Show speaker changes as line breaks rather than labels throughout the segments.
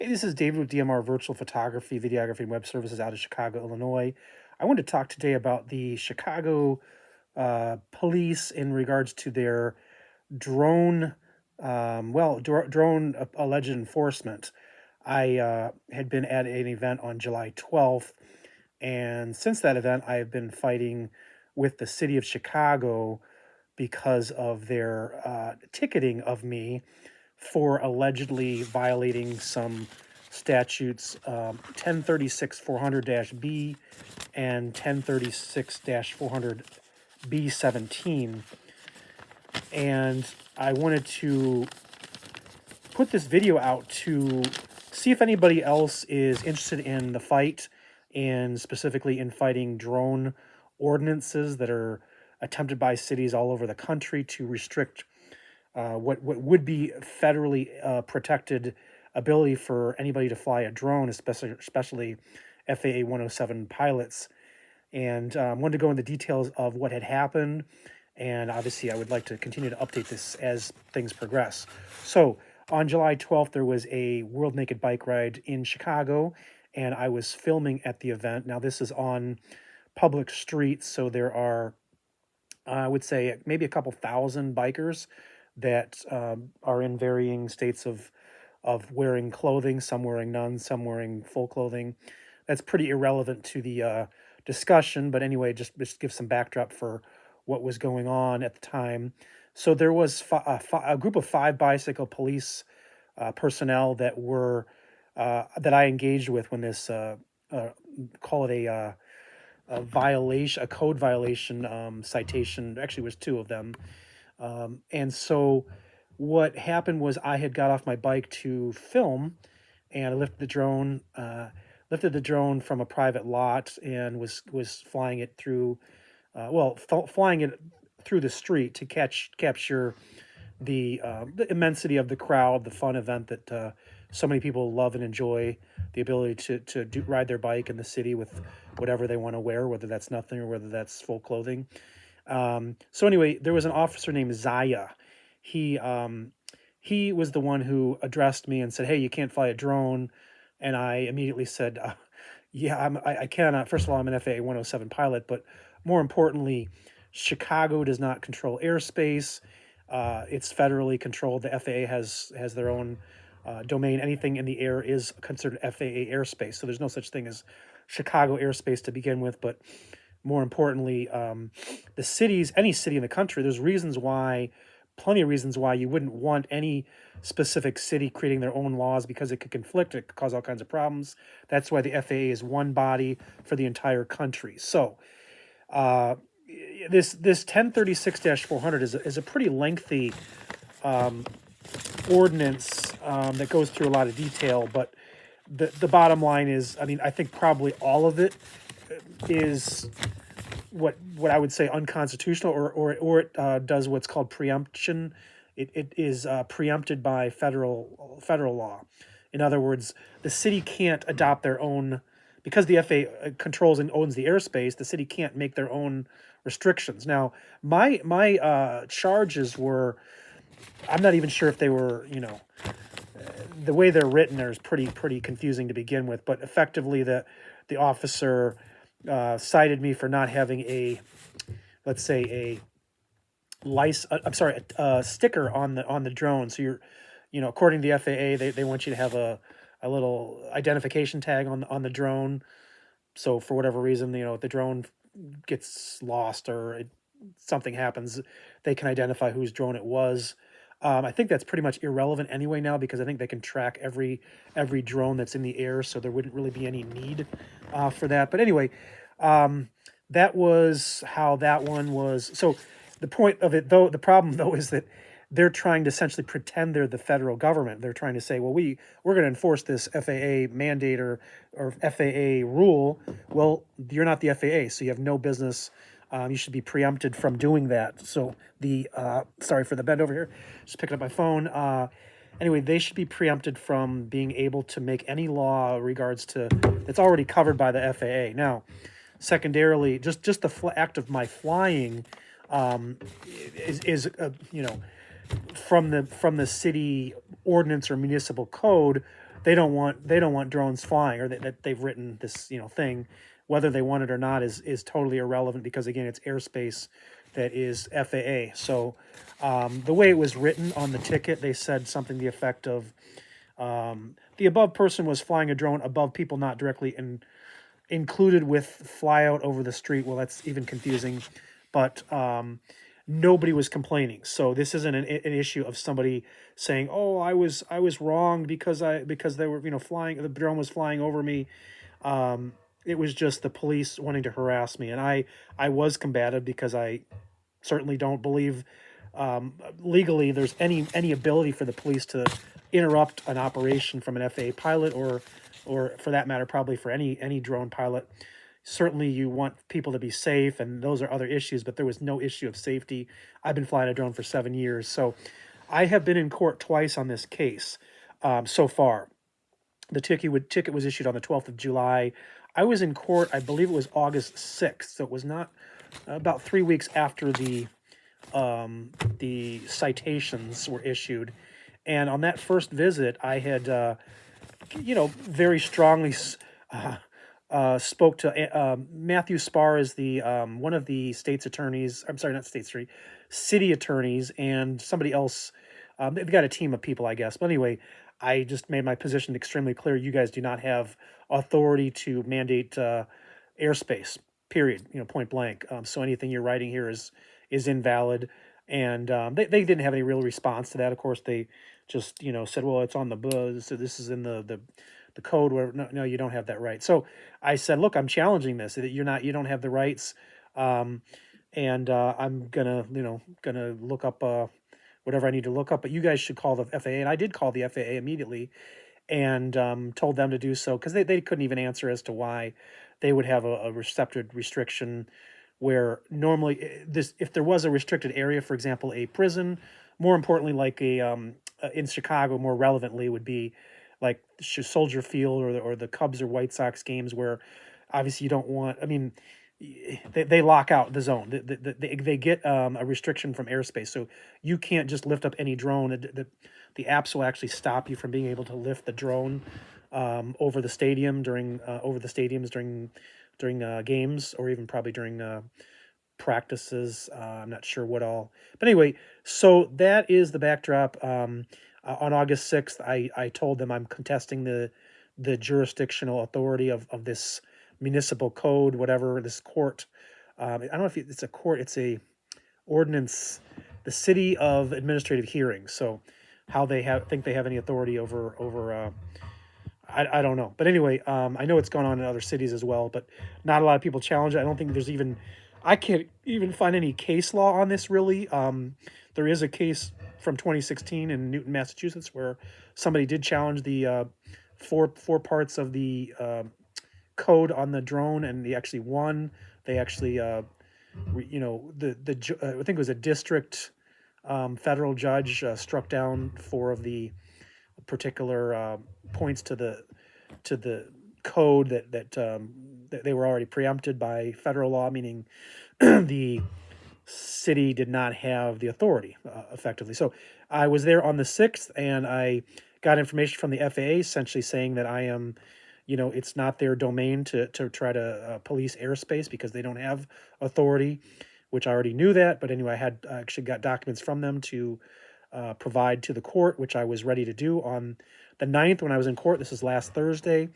Hey, this is David with DMR Virtual Photography, Videography, and Web Services out of Chicago, Illinois. I wanted to talk today about the Chicago police in regards to their drone, drone alleged enforcement. I had been at an event on July 12th, and since that event, I have been fighting with the city of Chicago because of their ticketing of me for allegedly violating some statutes, 1036 400-B and 1036 400 B17. And I wanted to put this video out to see if anybody else is interested in the fight, and specifically in fighting drone ordinances that are attempted by cities all over the country to restrict what would be federally protected ability for anybody to fly a drone, especially FAA 107 pilots. And wanted to go into details of what had happened. And obviously, I would like to continue to update this as things progress. So, on July 12th, there was a World Naked Bike Ride in Chicago, and I was filming at the event. Now, this is on public streets, so there are, I would say, maybe a couple thousand bikers that are in varying states of wearing clothing. Some wearing none, some wearing full clothing. That's pretty irrelevant to the discussion, but anyway, just give some backdrop for what was going on at the time. So there was a group of 5 bicycle police personnel that were that I engaged with when this call it a violation, a code violation citation. Actually, was 2 of them. And so what happened was I had got off my bike to film, and I lifted the drone from a private lot and was flying it through, flying it through the street to capture the immensity of the crowd, the fun event that so many people love and enjoy, the ability to ride their bike in the city with whatever they want to wear, whether that's nothing or whether that's full clothing. So anyway, there was an officer named Zaya. He he was the one who addressed me and said, "Hey, you can't fly a drone." And I immediately said, "Yeah, I cannot. First of all, I'm an FAA 107 pilot, but more importantly, Chicago does not control airspace. It's federally controlled. The FAA has their own domain. Anything in the air is considered FAA airspace. So there's no such thing as Chicago airspace to begin with. But more importantly, any city in the country, there's plenty of reasons why you wouldn't want any specific city creating their own laws, because it could conflict, it could cause all kinds of problems. That's why the FAA is one body for the entire country. So uh, this 1036-400 is a pretty lengthy ordinance that goes through a lot of detail, but the bottom line is, I mean, I think probably all of it is what I would say unconstitutional, or it does what's called preemption. It is preempted by federal law. In other words, the city can't adopt their own, because the FAA controls and owns the airspace. The city can't make their own restrictions. Now, my charges were, I'm not even sure if they were, the way they're written there is pretty confusing to begin with. But effectively, the officer cited me for not having let's say a sticker on the drone. So according to the FAA, they want you to have a little identification tag on the drone. So for whatever reason, if the drone gets lost or something happens, they can identify whose drone it was. I think that's pretty much irrelevant anyway now, because I think they can track every drone that's in the air, so there wouldn't really be any need for that. But anyway, that was how that one was. So the point of it, though, the problem though, is that they're trying to essentially pretend they're the federal government. They're trying to say, well, we're going to enforce this FAA mandate or FAA rule. Well, you're not the FAA, so you have no business. You should be preempted from doing that. So sorry for the bend over here, just picking up my phone. Anyway, they should be preempted from being able to make any law regards to that's already covered by the FAA. Now, secondarily, just the act of my flying is from the city ordinance or municipal code. they don't want drones flying, or that they've written this thing. Whether they want it or not is totally irrelevant, because again, it's airspace that is FAA. So the way it was written on the ticket, they said something to the effect of, the above person was flying a drone above people not directly included with fly out over the street. Well, that's even confusing, but nobody was complaining. So this isn't an issue of somebody saying, "Oh, I was wrong because they were flying, the drone was flying over me." It was just the police wanting to harass me, and I was combative, because I certainly don't believe legally there's any ability for the police to interrupt an operation from an FAA pilot, or for that matter, probably for any drone pilot. Certainly, you want people to be safe, and those are other issues. But there was no issue of safety. I've been flying a drone for 7 years, so I have been in court twice on this case so far. The ticket was issued on the 12th of July. I was in court, I believe it was August 6th, so it was not about 3 weeks after the citations were issued. And on that first visit, I had, very strongly spoke to Matthew Spar, is the one of the state's attorneys. I'm sorry, not state street, city attorneys, and somebody else. They've got a team of people, I guess. But anyway, I just made my position extremely clear. You guys do not have authority to mandate airspace. Period. Point blank. So anything you're writing here is invalid. And they didn't have any real response to that. Of course, they just said, well, it's on the buzz, so this is in the code. Where no, you don't have that right. So I said, look, I'm challenging this. That you don't have the rights. And I'm gonna look up whatever I need to look up. But you guys should call the FAA, and I did call the FAA immediately, and told them to do so, because they couldn't even answer as to why they would have a restriction, where normally if there was a restricted area, for example, a prison, more importantly, like in Chicago, more relevantly would be like Soldier Field, or the Cubs or White Sox games, where obviously you don't want. I mean, they lock out the zone. They get a restriction from airspace, so you can't just lift up any drone. The apps will actually stop you from being able to lift the drone over the stadium over the stadiums during games, or even probably during practices. I'm not sure what all, but anyway, so that is the backdrop. On August 6th, I told them I'm contesting the jurisdictional authority of this municipal code, whatever this court. I don't know if it's a court. It's a ordinance, the City of Administrative Hearings. So how they think they have any authority over. I don't know, but anyway, I know it's gone on in other cities as well, but not a lot of people challenge it. I don't think there's even. I can't even find any case law on this, really. There is a case from 2016 in Newton, Massachusetts, where somebody did challenge the four parts of the code on the drone, and they actually won. They actually, I think it was a district federal judge struck down four of the particular points to the code that they were already preempted by federal law, meaning the city did not have the authority effectively. So I was there on the 6th, and I got information from the FAA essentially saying that I am, it's not their domain to try to police airspace, because they don't have authority, which I already knew that. But anyway, I actually got documents from them to provide to the court, which I was ready to do on the 9th when I was in court. This is last Thursday.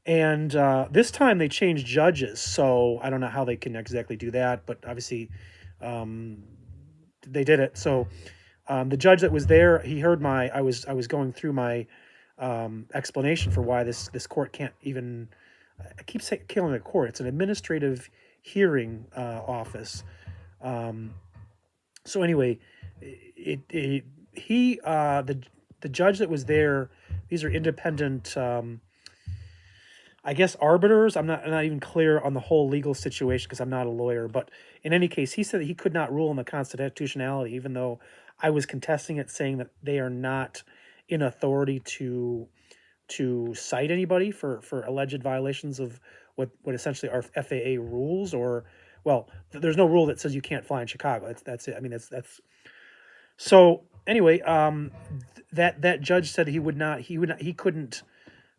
And this time they changed judges, so I don't know how they can exactly do that, but obviously they did it. So the judge that was there, he heard I was going through my explanation for why this court can't even. I keep saying killing a court. It's an administrative hearing office. So anyway, the judge that was there. These are independent. I guess arbiters. I'm not even clear on the whole legal situation, because I'm not a lawyer. But in any case, he said that he could not rule on the constitutionality, even though I was contesting it, saying that they are not in authority to cite anybody for alleged violations of what essentially are FAA rules. Or, well, there's no rule that says you can't fly in Chicago. That's it. I mean, that's so anyway, that judge said he couldn't,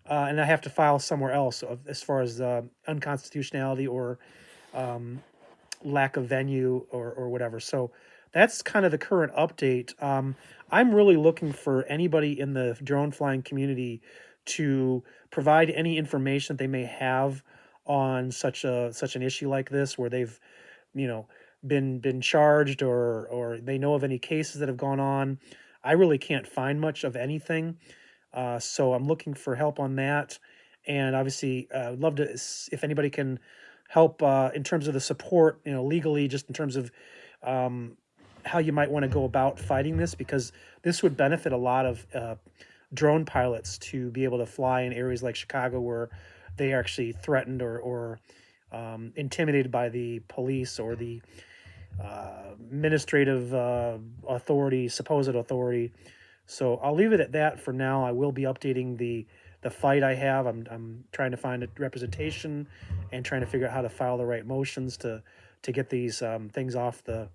and I have to file somewhere else as far as unconstitutionality or lack of venue or whatever. So that's kind of the current update. I'm really looking for anybody in the drone flying community to provide any information that they may have on such an issue like this, where they've, you know, been charged, or they know of any cases that have gone on. I really can't find much of anything, so I'm looking for help on that. And obviously, I'd love to, if anybody can help in terms of the support, legally, just in terms of um, how you might want to go about fighting this, because this would benefit a lot of drone pilots to be able to fly in areas like Chicago where they are actually threatened or intimidated by the police or the administrative authority, supposed authority. So I'll leave it at that for now. I will be updating the fight I have. I'm trying to find a representation and trying to figure out how to file the right motions to get these things off the,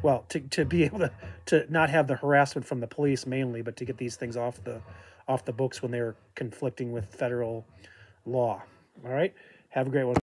well, to be able to not have the harassment from the police mainly, but to get these things off the books when they're conflicting with federal law. All right. Have a great one.